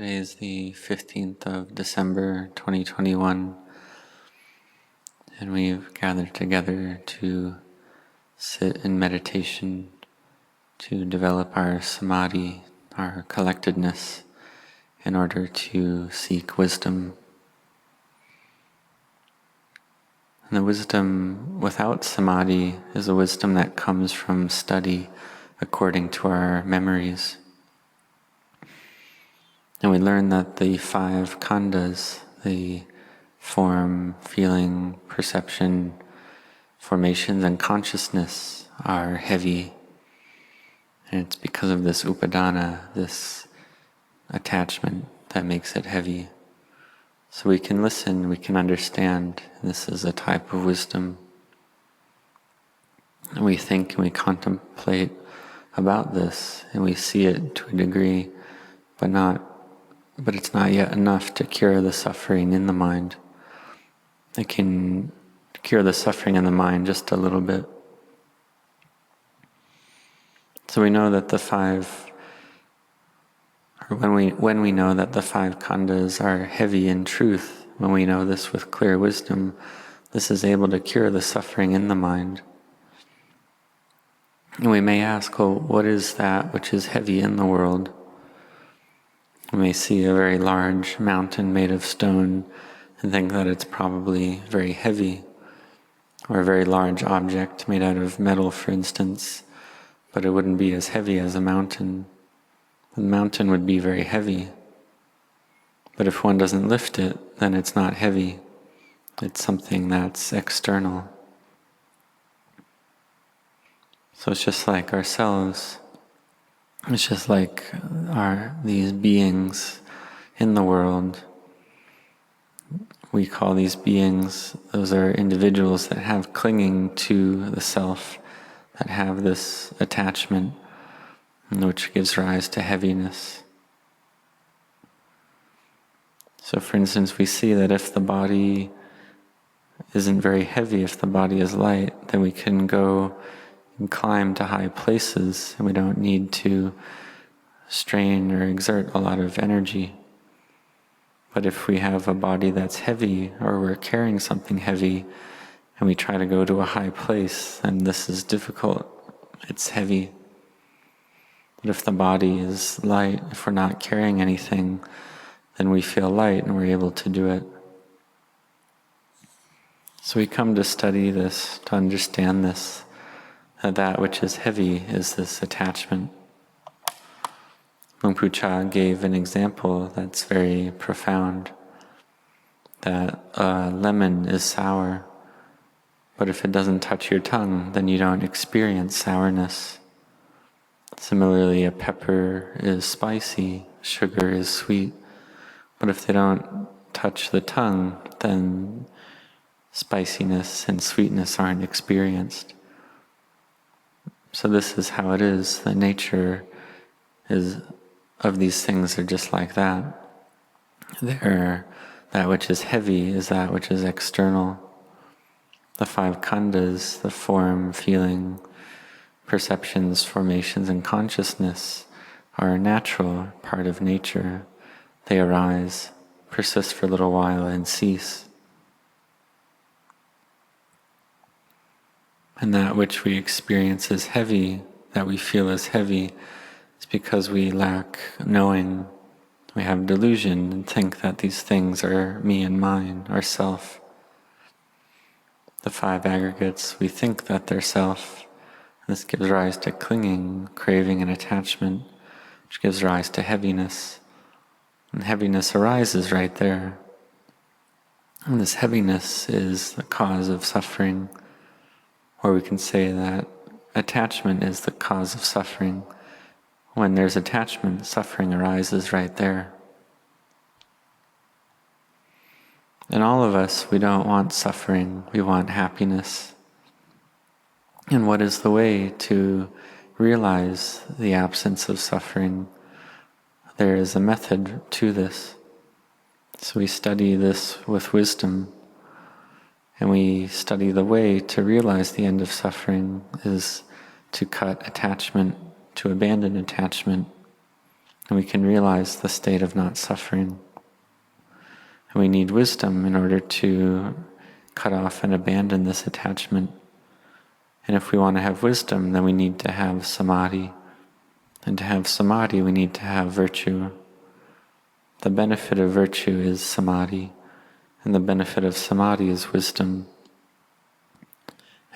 Today is the 15th of December 2021, and we've gathered together to sit in meditation, to develop our samadhi, our collectedness, in order to seek wisdom. And the wisdom without samadhi is a wisdom that comes from study according to our memories. And we learn that the 5 khandhas, the form, feeling, perception, formations, and consciousness are heavy. And it's because of this upadana, this attachment, that makes it heavy. So we can listen, we can understand. This is a type of wisdom. And we think and we contemplate about this, and we see it to a degree, but it's not yet enough to cure the suffering in the mind. It can cure the suffering in the mind just a little bit. So we know that when we know that the 5 khandhas are heavy in truth, when we know this with clear wisdom, this is able to cure the suffering in the mind. And we may ask, well, what is that which is heavy in the world? We may see a very large mountain made of stone and think that it's probably very heavy, or a very large object made out of metal, for instance, but it wouldn't be as heavy as a mountain. The mountain would be very heavy, but if one doesn't lift it, then it's not heavy. It's something that's external. So it's just like ourselves. It's just like these beings in the world. We call these beings, those are individuals that have clinging to the self, that have this attachment, which gives rise to heaviness. So for instance, we see that if the body isn't very heavy, if the body is light, then we can go and climb to high places, and we don't need to strain or exert a lot of energy. But if we have a body that's heavy, or we're carrying something heavy, and we try to go to a high place, then this is difficult. It's heavy. But if the body is light, if we're not carrying anything, then we feel light and we're able to do it. So we come to study this, to understand this, that which is heavy is this attachment. Luang Pu Cha gave an example that's very profound, that a lemon is sour, but if it doesn't touch your tongue, then you don't experience sourness. Similarly, a pepper is spicy, sugar is sweet, but if they don't touch the tongue, then spiciness and sweetness aren't experienced. So this is how it is. The nature of these things are just like that. That which is heavy is that which is external. The 5 khandhas, the form, feeling, perceptions, formations, and consciousness are a natural part of nature. They arise, persist for a little while, and cease. And that which we experience as heavy, that we feel as heavy, is because we lack knowing. We have delusion and think that these things are me and mine, our self. The 5 aggregates, we think that they're self. This gives rise to clinging, craving, and attachment, which gives rise to heaviness. And heaviness arises right there. And this heaviness is the cause of suffering. Or we can say that attachment is the cause of suffering. When there's attachment, suffering arises right there. And all of us, we don't want suffering, we want happiness. And what is the way to realize the absence of suffering? There is a method to this. So we study this with wisdom. And we study the way to realize the end of suffering is to cut attachment, to abandon attachment. and we can realize the state of not suffering. And we need wisdom in order to cut off and abandon this attachment. And if we want to have wisdom, then we need to have samadhi. And to have samadhi, we need to have virtue. The benefit of virtue is samadhi, and the benefit of samadhi is wisdom.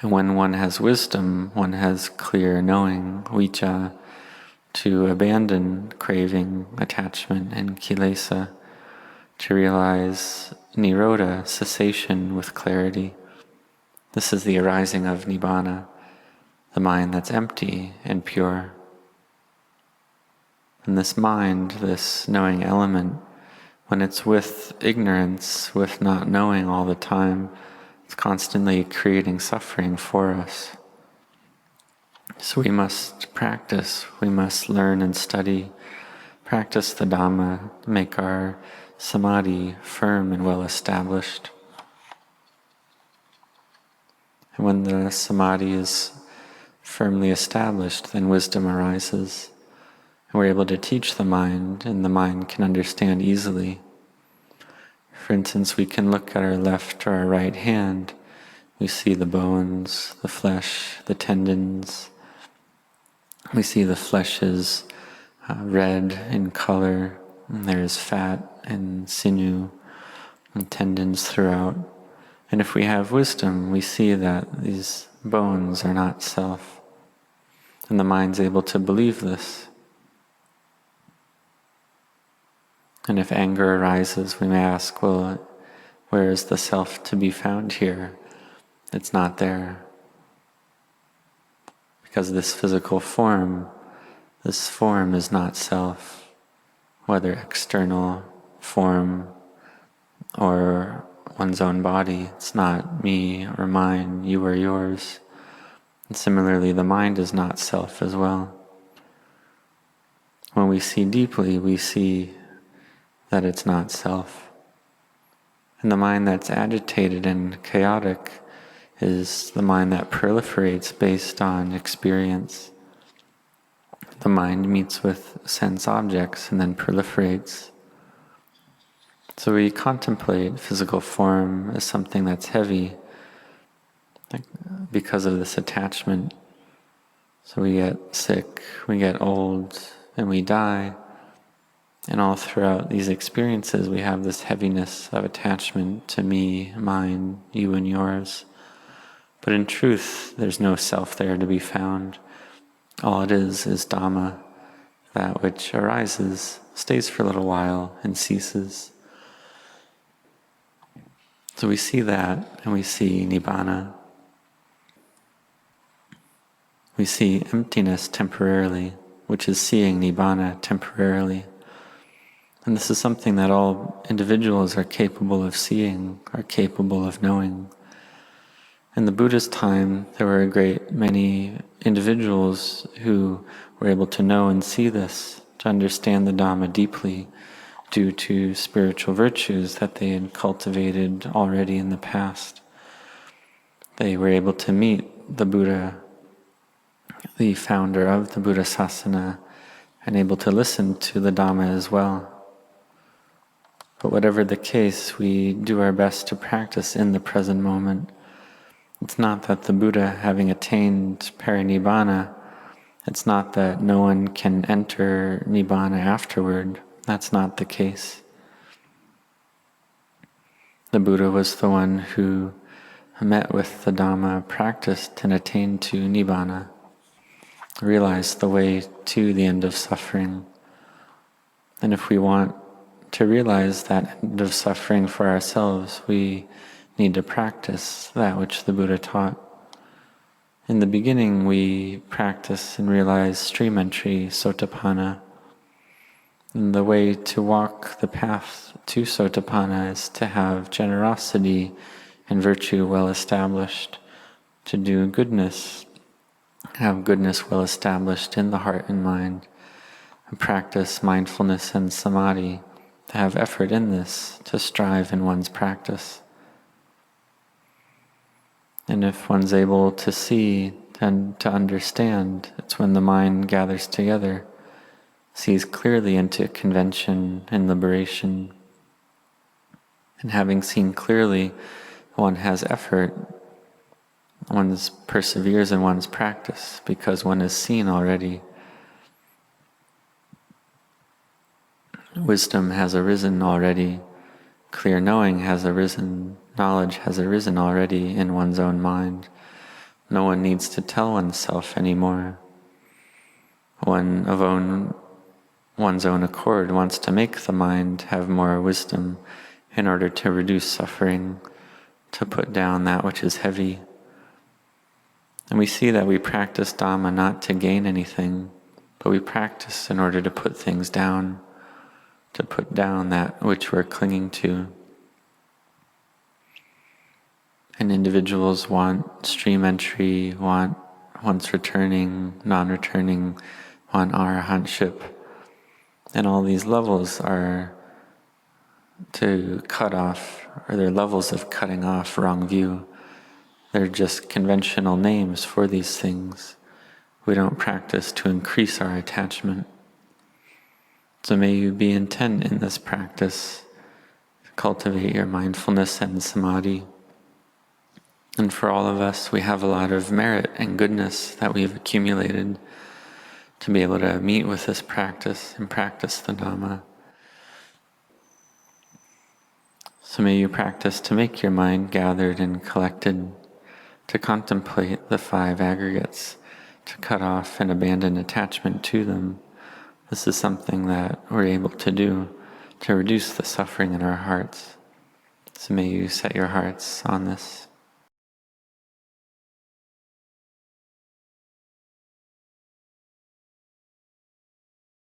And when one has wisdom, one has clear knowing, vijja, to abandon craving, attachment, and kilesa, to realize nirodha, cessation with clarity. This is the arising of nibbana, the mind that's empty and pure. And this mind, this knowing element, when it's with ignorance, with not knowing all the time, it's constantly creating suffering for us. So we must practice, we must learn and study, practice the Dhamma, make our samadhi firm and well established. And when the samadhi is firmly established, then wisdom arises. And we're able to teach the mind, and the mind can understand easily. For instance, we can look at our left or our right hand. We see the bones, the flesh, the tendons. We see the flesh is red in color, and there's fat and sinew and tendons throughout. And if we have wisdom, we see that these bones are not self. And the mind's able to believe this. And if anger arises, we may ask, well, where is the self to be found here? It's not there. Because this physical form, this form is not self, whether external form or one's own body. It's not me or mine, you or yours. And similarly, the mind is not self as well. When we see deeply, we see that it's not self. And the mind that's agitated and chaotic is the mind that proliferates based on experience. The mind meets with sense objects and then proliferates. So we contemplate physical form as something that's heavy because of this attachment. So we get sick, we get old, and we die. And all throughout these experiences, we have this heaviness of attachment to me, mine, you and yours. But in truth, there's no self there to be found. All it is Dhamma, that which arises, stays for a little while, and ceases. So we see that, and we see Nibbana. We see emptiness temporarily, which is seeing Nibbana temporarily. And this is something that all individuals are capable of seeing, are capable of knowing. In the Buddha's time, there were a great many individuals who were able to know and see this, to understand the Dhamma deeply, due to spiritual virtues that they had cultivated already in the past. They were able to meet the Buddha, the founder of the Buddha Sasana, and able to listen to the Dhamma as well. But whatever the case, we do our best to practice in the present moment. It's not that the Buddha, having attained parinibbana, it's not that no one can enter nibbana afterward. That's not the case. The Buddha was the one who met with the Dhamma, practiced and attained to nibbana, realized the way to the end of suffering. And if we want to realize that end of suffering for ourselves, we need to practice that which the Buddha taught. In the beginning, we practice and realize stream entry, sotapanna. And the way to walk the path to sotapanna is to have generosity and virtue well established, to do goodness, have goodness well established in the heart and mind, and practice mindfulness and samadhi, to have effort in this, to strive in one's practice. And if one's able to see and to understand, it's when the mind gathers together. sees clearly into convention and liberation. And having seen clearly, one has effort, one perseveres in one's practice because one has seen already. Wisdom has arisen already, clear knowing has arisen, knowledge has arisen already in one's own mind. No one needs to tell oneself anymore. One of one's own accord wants to make the mind have more wisdom in order to reduce suffering, to put down that which is heavy. And we see that we practice Dhamma not to gain anything, but we practice in order to put things down, to put down that which we're clinging to. And individuals want stream entry, want once returning, non-returning, want arahantship. And all these levels are to cut off, or they're levels of cutting off wrong view. They're just conventional names for these things. We don't practice to increase our attachment. So may you be intent in this practice, cultivate your mindfulness and samadhi. And for all of us, we have a lot of merit and goodness that we've accumulated to be able to meet with this practice and practice the Dhamma. So may you practice to make your mind gathered and collected, to contemplate the 5 aggregates, to cut off and abandon attachment to them. This is something that we're able to do to reduce the suffering in our hearts. So may you set your hearts on this.